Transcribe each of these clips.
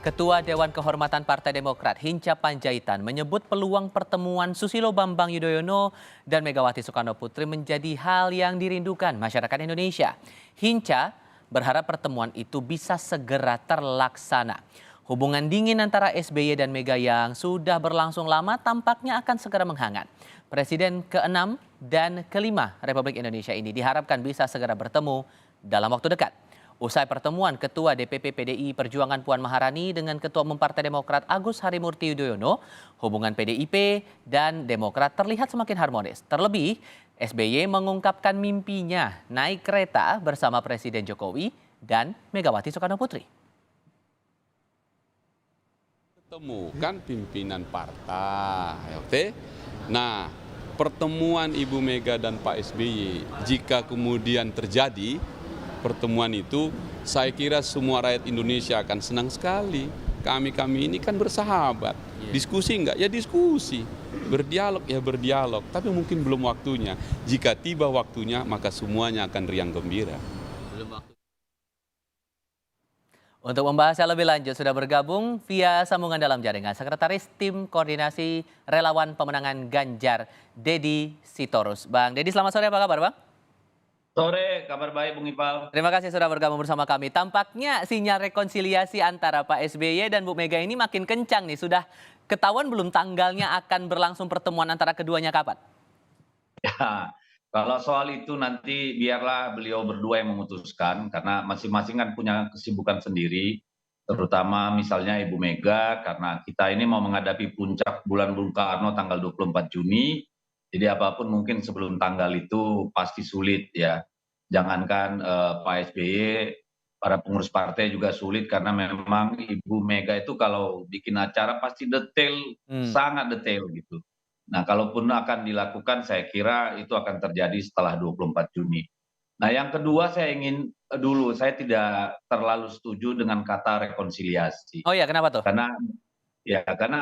Ketua Dewan Kehormatan Partai Demokrat Hinca Panjaitan menyebut peluang pertemuan Susilo Bambang Yudhoyono dan Megawati Soekarnoputri menjadi hal yang dirindukan masyarakat Indonesia. Hinca berharap pertemuan itu bisa segera terlaksana. Hubungan dingin antara SBY dan Mega yang sudah berlangsung lama tampaknya akan segera menghangat. Presiden ke-6 dan ke-5 Republik Indonesia ini diharapkan bisa segera bertemu dalam waktu dekat. Usai pertemuan Ketua DPP PDI Perjuangan Puan Maharani dengan Ketua Umum Partai Demokrat Agus Harimurti Yudhoyono, hubungan PDIP dan Demokrat terlihat semakin harmonis. Terlebih, SBY mengungkapkan mimpinya naik kereta bersama Presiden Jokowi dan Megawati Soekarnoputri. Temukan pimpinan partai, oke? Nah, pertemuan Ibu Mega dan Pak SBY, jika kemudian terjadi pertemuan itu, saya kira semua rakyat Indonesia akan senang sekali. Kami ini kan bersahabat. Diskusi enggak? Ya diskusi. Berdialog ya berdialog. Tapi mungkin belum waktunya. Jika tiba waktunya, maka semuanya akan riang gembira. Untuk membahasnya lebih lanjut sudah bergabung via sambungan dalam jaringan Sekretaris Tim Koordinasi Relawan Pemenangan Ganjar, Dedi Sitorus. Bang Dedi, selamat sore, apa kabar Bang? Sore, kabar baik Bung Ipal. Terima kasih sudah bergabung bersama kami. Tampaknya sinyal rekonsiliasi antara Pak SBY dan Bu Mega ini makin kencang nih. Sudah ketahuan belum tanggalnya akan berlangsung pertemuan antara keduanya kapan? Ya, kalau soal itu nanti biarlah beliau berdua yang memutuskan, karena masing-masing kan punya kesibukan sendiri, terutama misalnya Ibu Mega, karena kita ini mau menghadapi puncak bulan Bung Karno tanggal 24 Juni, jadi apapun mungkin sebelum tanggal itu pasti sulit ya. Jangankan Pak SBY, para pengurus partai juga sulit karena memang Ibu Mega itu kalau bikin acara pasti detail, sangat detail gitu. Nah, kalaupun akan dilakukan, saya kira itu akan terjadi setelah 24 Juni. Nah, yang kedua saya ingin dulu, saya tidak terlalu setuju dengan kata rekonsiliasi. Oh ya, kenapa tuh? Karena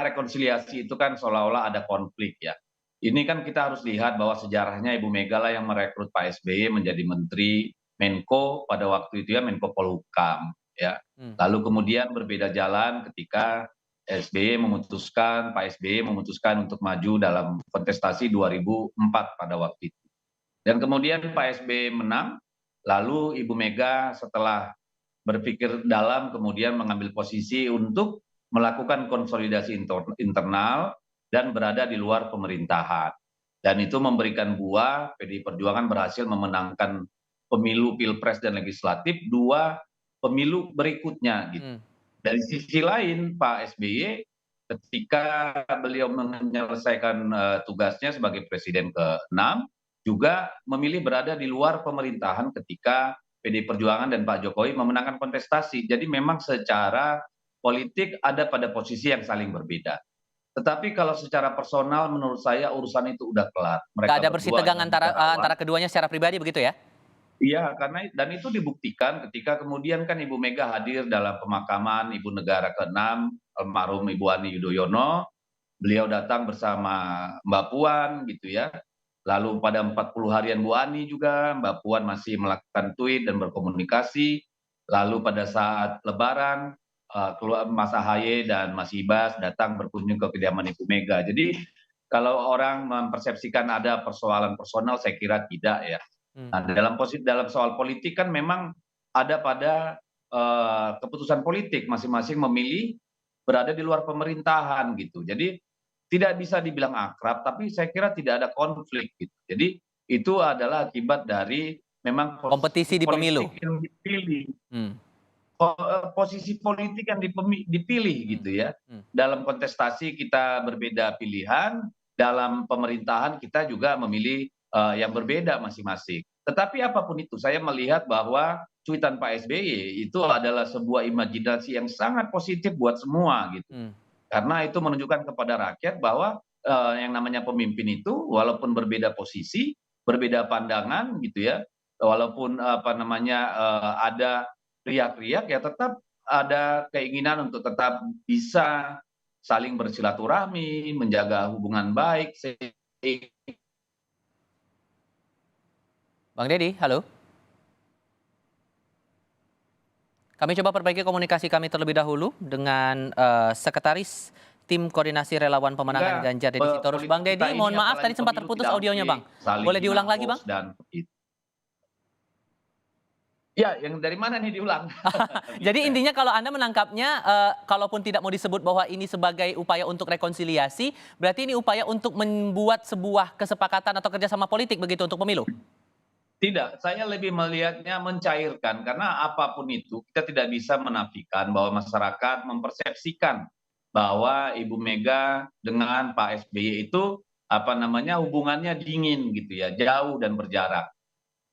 rekonsiliasi itu kan seolah-olah ada konflik ya. Ini kan kita harus lihat bahwa sejarahnya Ibu Mega lah yang merekrut Pak SBY menjadi Menteri Menko pada waktu itu ya, Menko Polhukam ya. Lalu kemudian berbeda jalan ketika Pak SBY memutuskan untuk maju dalam kontestasi 2004 pada waktu itu. Dan kemudian Pak SBY menang, lalu Ibu Mega setelah berpikir dalam kemudian mengambil posisi untuk melakukan konsolidasi internal dan berada di luar pemerintahan. Dan itu memberikan buah, PDI Perjuangan berhasil memenangkan pemilu Pilpres dan Legislatif 2 pemilu berikutnya gitu. Dari sisi lain Pak SBY ketika beliau menyelesaikan tugasnya sebagai Presiden ke-6 juga memilih berada di luar pemerintahan ketika PDI Perjuangan dan Pak Jokowi memenangkan kontestasi. Jadi memang secara politik ada pada posisi yang saling berbeda. Tetapi kalau secara personal menurut saya urusan itu udah kelar. Gak Mereka ada berdua bersitegang adalah antara negarawan. keduanya secara pribadi begitu ya? Iya, karena dan itu dibuktikan ketika kemudian kan Ibu Mega hadir dalam pemakaman Ibu Negara ke-6 almarhum Ibu Ani Yudhoyono. Beliau datang bersama Mbak Puan gitu ya. Lalu pada 40 harian Bu Ani juga Mbak Puan masih melakukan tweet dan berkomunikasi. Lalu pada saat Lebaran keluar Mas Ahaye dan Mas Ibas datang berkunjung ke kediaman Ibu Mega. Jadi kalau orang mempersepsikan ada persoalan personal saya kira tidak ya. Nah, dalam soal politik kan memang ada pada keputusan politik masing-masing memilih berada di luar pemerintahan gitu. Jadi tidak bisa dibilang akrab, tapi saya kira tidak ada konflik gitu. Jadi itu adalah akibat dari memang Kompetisi posisi di pemilu. politik yang dipilih, Hmm. posisi politik yang dipilih Hmm. gitu ya. Dalam kontestasi kita berbeda pilihan, dalam pemerintahan kita juga memilih yang berbeda masing-masing. Tetapi apapun itu, saya melihat bahwa cuitan Pak SBY itu adalah sebuah imajinasi yang sangat positif buat semua gitu. Karena itu menunjukkan kepada rakyat bahwa yang namanya pemimpin itu walaupun berbeda posisi, berbeda pandangan gitu ya, walaupun ada riak-riak ya tetap ada keinginan untuk tetap bisa saling bersilaturahmi, menjaga hubungan baik. Bang Dedi, halo? Kami coba perbaiki komunikasi kami terlebih dahulu dengan Sekretaris Tim Koordinasi Relawan Pemenangan Ganjar Deddy Sitorus. Bang Deddy, mohon maaf tadi sempat terputus audionya, Bang. Boleh diulang lagi, Bang? Ya, yang dari mana nih diulang? Jadi intinya kalau Anda menangkapnya, kalaupun tidak mau disebut bahwa ini sebagai upaya untuk rekonsiliasi, berarti ini upaya untuk membuat sebuah kesepakatan atau kerjasama politik begitu untuk pemilu? Tidak, saya lebih melihatnya mencairkan karena apapun itu kita tidak bisa menafikan bahwa masyarakat mempersepsikan bahwa Ibu Mega dengan Pak SBY itu hubungannya dingin gitu ya, jauh dan berjarak.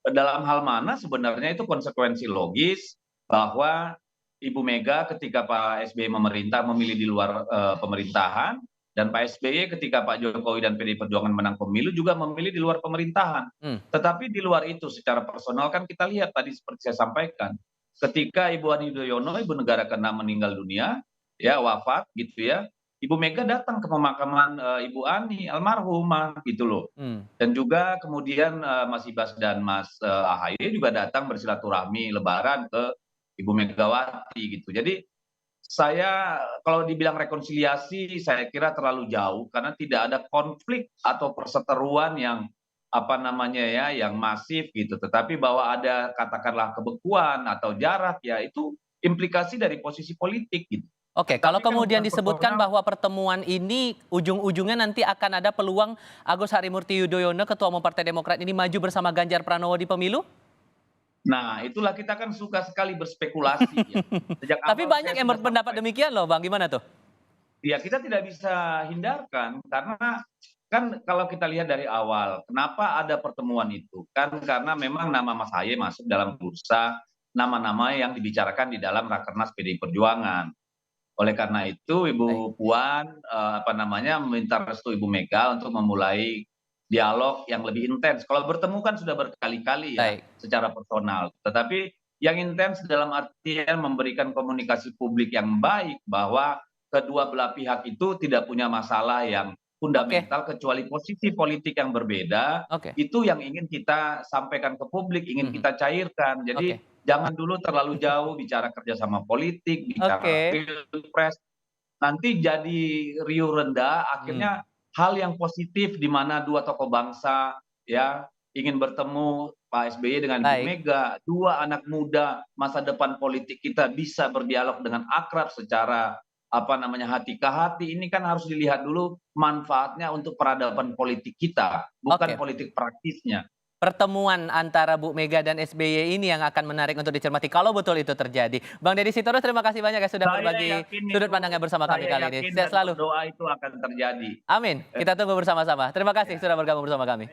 Dalam hal mana sebenarnya itu konsekuensi logis bahwa Ibu Mega ketika Pak SBY memerintah memilih di luar pemerintahan, dan Pak SBY ketika Pak Jokowi dan PDI Perjuangan menang pemilu juga memilih di luar pemerintahan. Tetapi di luar itu secara personal kan kita lihat tadi seperti saya sampaikan, ketika Ibu Ani Yudhoyono, ibu negara ke-6 meninggal dunia, ya wafat gitu ya, Ibu Mega datang ke pemakaman Ibu Ani almarhumah gitu loh. Dan juga kemudian Mas Ibas dan Mas AHY juga datang bersilaturahmi lebaran ke Ibu Megawati gitu. Jadi saya kalau dibilang rekonsiliasi saya kira terlalu jauh karena tidak ada konflik atau perseteruan yang yang masif gitu. Tetapi bahwa ada katakanlah kebekuan atau jarak ya itu implikasi dari posisi politik gitu. Oke, kalau kemudian disebutkan bahwa pertemuan ini ujung-ujungnya nanti akan ada peluang Agus Harimurti Yudhoyono, Ketua Umum Partai Demokrat ini maju bersama Ganjar Pranowo di pemilu? Nah, itulah kita kan suka sekali berspekulasi ya. Tapi banyak yang berpendapat demikian loh, Bang. Gimana tuh? Ya, kita tidak bisa hindarkan karena kan kalau kita lihat dari awal, kenapa ada pertemuan itu? Kan karena memang nama Mas Ahy masuk dalam bursa nama-nama yang dibicarakan di dalam Rakernas PDI Perjuangan. Oleh karena itu Ibu Puan meminta restu Ibu Mega untuk memulai dialog yang lebih intens. Kalau bertemu kan sudah berkali-kali ya secara personal. Tetapi yang intens dalam artian memberikan komunikasi publik yang baik bahwa kedua belah pihak itu tidak punya masalah yang fundamental kecuali posisi politik yang berbeda. Itu yang ingin kita sampaikan ke publik, ingin kita cairkan. Jadi jangan dulu terlalu jauh bicara kerjasama politik, bicara pilpres. Nanti jadi riuh rendah, akhirnya hal yang positif di mana dua tokoh bangsa ya ingin bertemu, Pak SBY dengan Ibu Mega, dua anak muda masa depan politik kita bisa berdialog dengan akrab secara hati ke hati. Ini kan harus dilihat dulu manfaatnya untuk peradaban politik kita, bukan politik praktisnya. Pertemuan antara Bu Mega dan SBY ini yang akan menarik untuk dicermati kalau betul itu terjadi. Bang Deddy Sitorus, terima kasih banyak ya sudah berbagi sudut pandangnya bersama kami kali ini. Sehat selalu. Doa itu akan terjadi. Amin. Kita tunggu bersama-sama. Terima kasih sudah bergabung bersama kami.